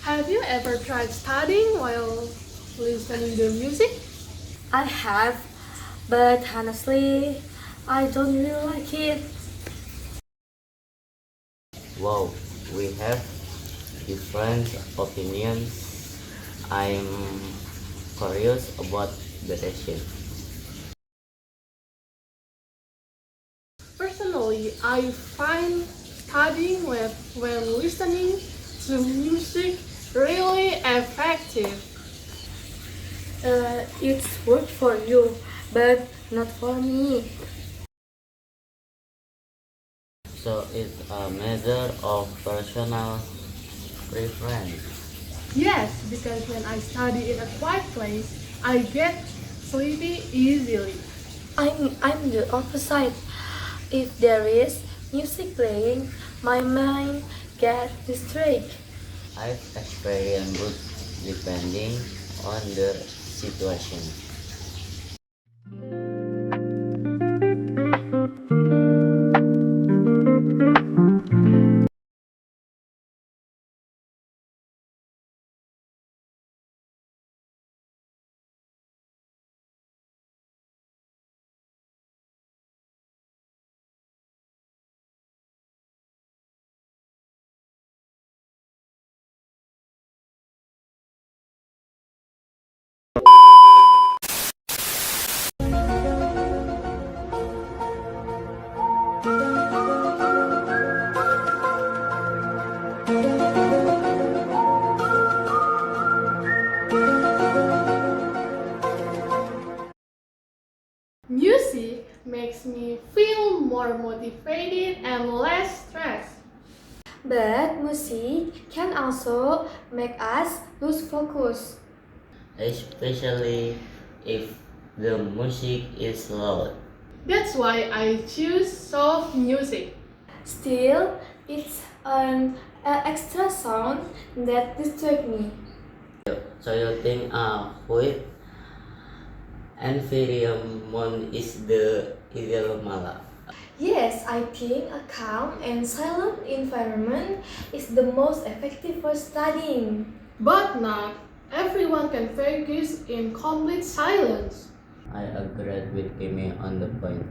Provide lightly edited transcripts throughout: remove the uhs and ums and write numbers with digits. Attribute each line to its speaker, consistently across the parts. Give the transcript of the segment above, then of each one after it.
Speaker 1: Have you ever tried studying while listening to music?
Speaker 2: I have, but honestly, I don't really like it.
Speaker 3: Wow, we have different opinions. I'm curious about the reaction.
Speaker 1: Personally, I find studying when listening to music really effective.
Speaker 2: It's work for you, but not for me.
Speaker 3: So it's a measure of personal preference.
Speaker 1: Yes, because when I study in a quiet place, I get sleepy easily.
Speaker 2: I'm the opposite. If there is music playing, my mind gets distracted.
Speaker 3: I've experienced both depending on the situation.
Speaker 1: Music makes me feel more motivated and less stressed.
Speaker 2: But music can also make us lose focus.
Speaker 3: Especially if the music is loud.
Speaker 1: That's why I choose soft music.
Speaker 2: Still, it's an extra sound that distracts me.
Speaker 3: So you think quiet environment is the ideal mala?
Speaker 2: Yes, I think a calm and silent environment is the most effective for studying.
Speaker 1: But not everyone can focus in complete silence.
Speaker 3: I agree with Kimi on the point.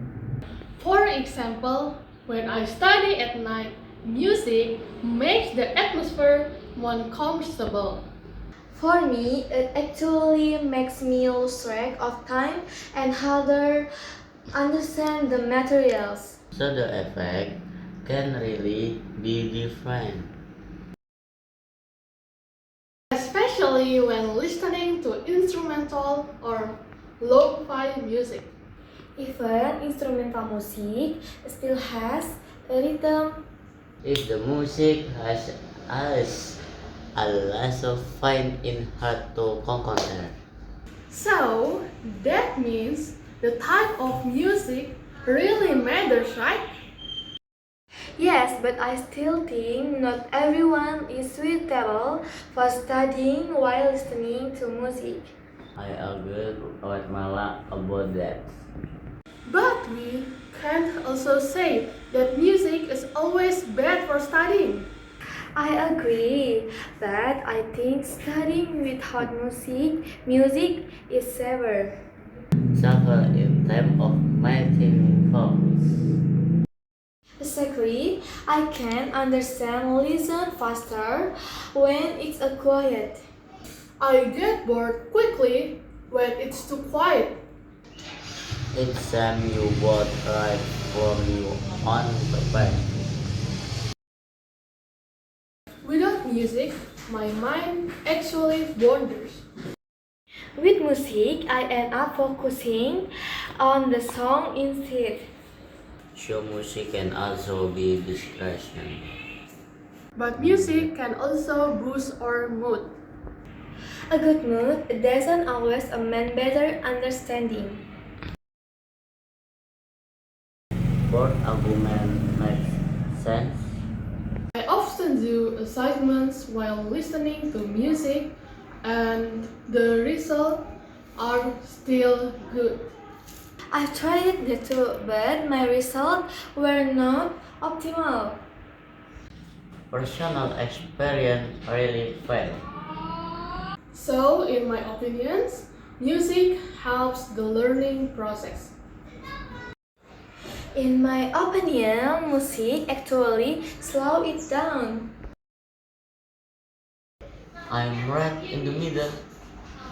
Speaker 1: For example, when I study at night, music makes the atmosphere more comfortable.
Speaker 2: For me, it actually makes me lose track of time and harder understand the materials.
Speaker 3: So the effect can really be different.
Speaker 1: Especially when listening to instrumental or lo-fi music.
Speaker 2: Even instrumental music still has a rhythm.
Speaker 3: If the music has us a less of find in hard to conquer.
Speaker 1: So, that means the type of music really matters, right?
Speaker 2: Yes, but I still think not everyone is suitable for studying while listening to music.
Speaker 3: I agree with Mala about that.
Speaker 1: But we can't also say that music is always bad for studying.
Speaker 2: I agree, but I think studying without music is safer.
Speaker 3: Suffer in time of maintaining focus.
Speaker 2: Exactly, I can understand listen faster when it's a quiet.
Speaker 1: I get bored quickly when it's too quiet.
Speaker 3: It's time you both right from you on the back.
Speaker 1: Without music, my mind actually wanders.
Speaker 2: With music, I end up focusing on the song instead.
Speaker 3: Show music can also be distraction.
Speaker 1: But music can also boost our mood.
Speaker 2: A good mood doesn't always mean better understanding.
Speaker 3: Both argument makes sense.
Speaker 1: I often do assignments while listening to music, and the result are still good.
Speaker 2: I've tried it too, but my results were not optimal.
Speaker 3: Personal experience really failed.
Speaker 1: So, in my opinions, music helps the learning process.
Speaker 2: In my opinion, music actually slow it down.
Speaker 3: I'm right in the middle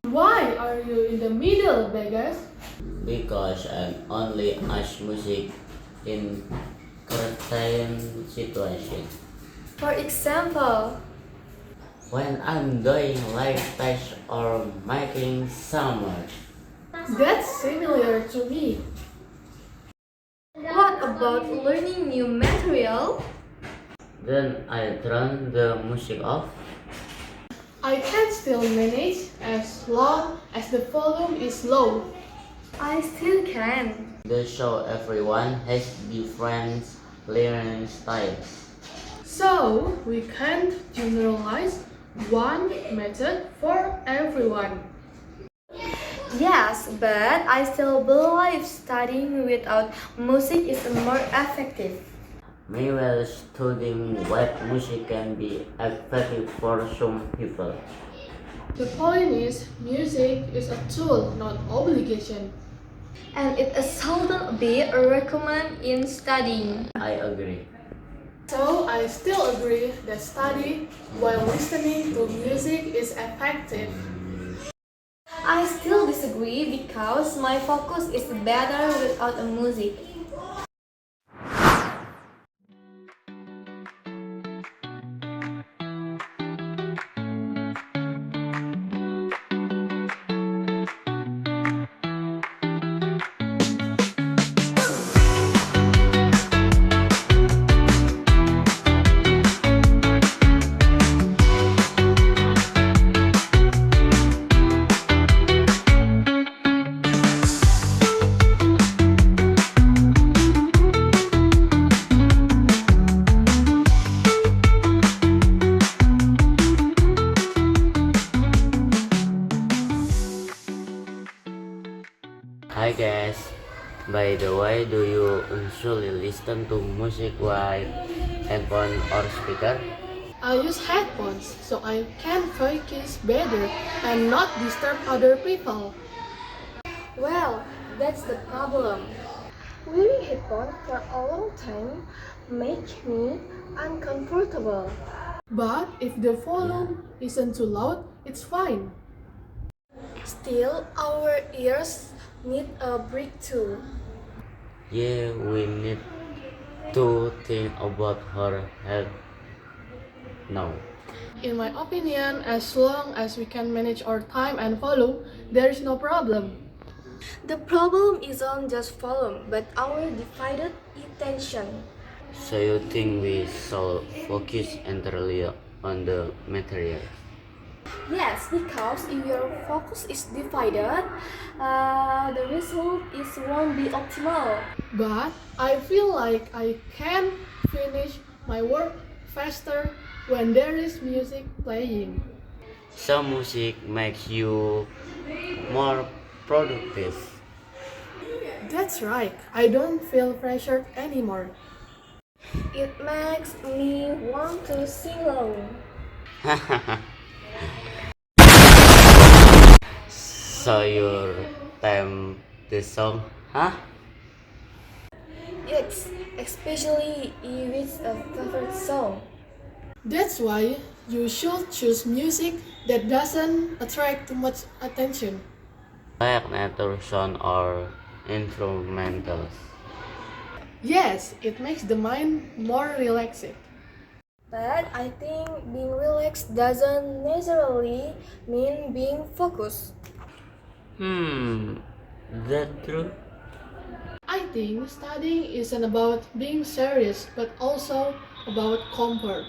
Speaker 1: Why are you in the middle, Vegas?
Speaker 3: because I'm only ask music in certain situation.
Speaker 2: For example,
Speaker 3: When I'm doing live tests or making summary,
Speaker 1: That's similar to me.
Speaker 2: what about learning new material?
Speaker 3: then I turn the music off.
Speaker 1: I can still manage as long as the volume is low.
Speaker 2: I still can.
Speaker 3: The show everyone has different learning styles.
Speaker 1: So, we can't generalize one method for everyone.
Speaker 2: Yes, but I still believe studying without music is more effective.
Speaker 3: Meanwhile, studying what music can be effective for some people.
Speaker 1: The point is, music is a tool, not obligation.
Speaker 2: And it shouldn't be recommended in studying.
Speaker 3: I agree.
Speaker 1: So, I still agree that study while listening to music is effective.
Speaker 2: I still disagree because my focus is better without music.
Speaker 3: Hi guys. By the way, do you usually listen to music while headphone or speaker?
Speaker 1: I use headphones so I can focus better and not disturb other people.
Speaker 2: Well, that's the problem. Wearing headphones for a long time makes me uncomfortable.
Speaker 1: But if the volume isn't too loud, it's fine.
Speaker 2: Still, our ears need a break too.
Speaker 3: Yeah, we need to think about her health now.
Speaker 1: In my opinion, as long as we can manage our time and volume, there is no problem.
Speaker 2: The problem isn't just volume, but our divided attention.
Speaker 3: So you think we should focus entirely on the material?
Speaker 2: Yes, because if your focus is divided, the result won't be optimal.
Speaker 1: But I feel like I can finish my work faster when there is music playing.
Speaker 3: Some music makes you more productive.
Speaker 1: That's right, I don't feel pressured anymore.
Speaker 2: It makes me want to sing along.
Speaker 3: So your time the song, huh?
Speaker 2: Yes, especially if it's a favorite song.
Speaker 1: That's why you should choose music that doesn't attract too much attention.
Speaker 3: Like nature sound or instrumentals.
Speaker 1: Yes, it makes the mind more relaxing.
Speaker 2: But I think being relaxed doesn't necessarily mean being focused.
Speaker 3: That true?
Speaker 1: I think studying isn't about being serious, but also about comfort.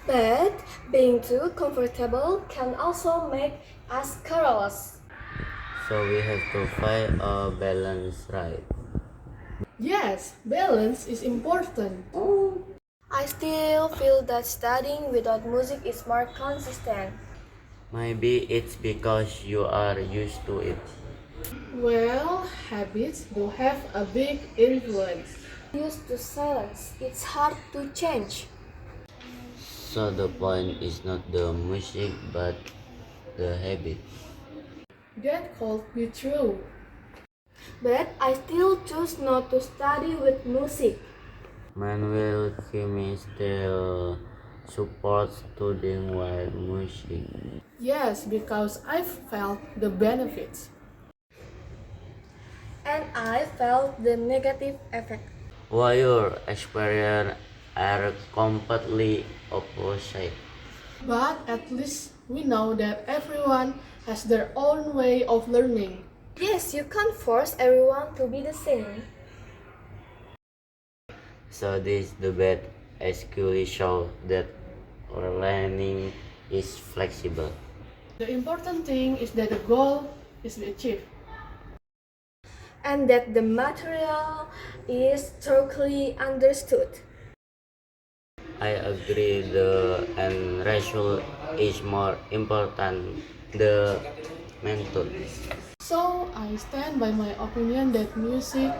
Speaker 2: But being too comfortable can also make us careless.
Speaker 3: So we have to find a balance, right?
Speaker 1: Yes, balance is important.
Speaker 2: I still feel that studying without music is more consistent.
Speaker 3: Maybe it's because you are used to it.
Speaker 1: Well, habits do have a big influence.
Speaker 2: Used to silence, it's hard to change.
Speaker 3: So the point is not the music but the habit.
Speaker 1: That could be true.
Speaker 2: But I still choose not to study with music.
Speaker 3: Manuel Kimi still supports studying while music.
Speaker 1: Yes, because I've felt the benefits.
Speaker 2: And I felt the negative effect.
Speaker 3: While your experience are completely opposite.
Speaker 1: But at least we know that everyone has their own way of learning.
Speaker 2: Yes, you can't force everyone to be the same.
Speaker 3: So this debate actually shows that learning is flexible.
Speaker 1: The important thing is that the goal is achieved.
Speaker 2: And that the material is thoroughly understood.
Speaker 3: I agree the end result is more important the method.
Speaker 1: So I stand by my opinion that music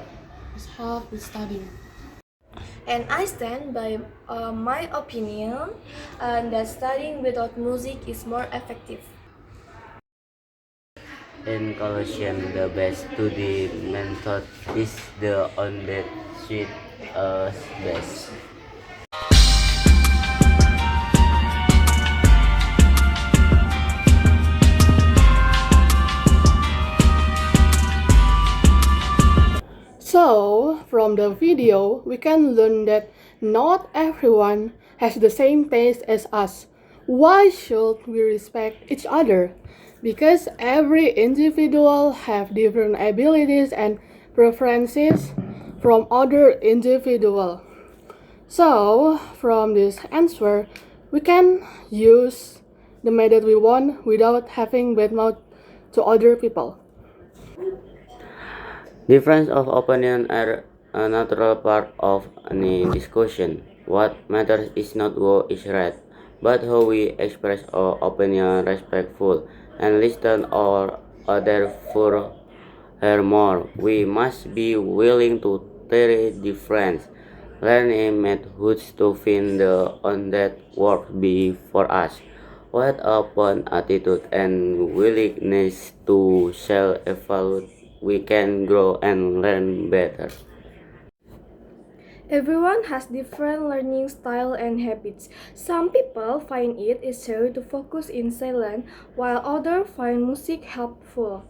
Speaker 1: is help with studying.
Speaker 2: And I stand by my opinion that studying without music is more effective.
Speaker 3: In conclusion, the best study method is the one that suits us best.
Speaker 1: So, from the video, we can learn that not everyone has the same taste as us. Why should we respect each other? Because every individual have different abilities and preferences from other individual. So, from this answer, we can use the method we want without having bad mouth to other people.
Speaker 3: Difference of opinion are a natural part of any discussion. What matters is not who is right, but how we express our opinion respectful and listen or other for her more. We must be willing to tolerate difference, learning methods to find the one that works be for us. What open attitude and willingness to self-evaluate, we can grow and learn better.
Speaker 2: Everyone has different learning style and habits. Some people find it easier to focus in silence, while others find music helpful.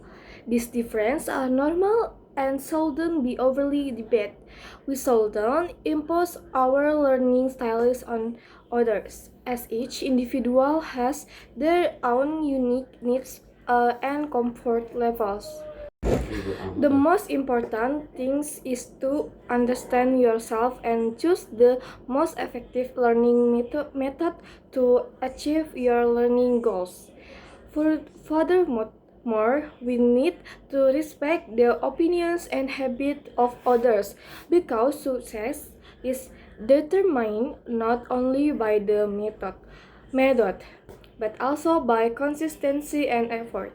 Speaker 2: These differences are normal and shouldn't be overly debated. We shouldn't impose our learning styles on others, as each individual has their own unique needs and comfort levels. The most important thing is to understand yourself and choose the most effective learning method to achieve your learning goals. Furthermore, we need to respect the opinions and habits of others because success is determined not only by the method, but also by consistency and effort.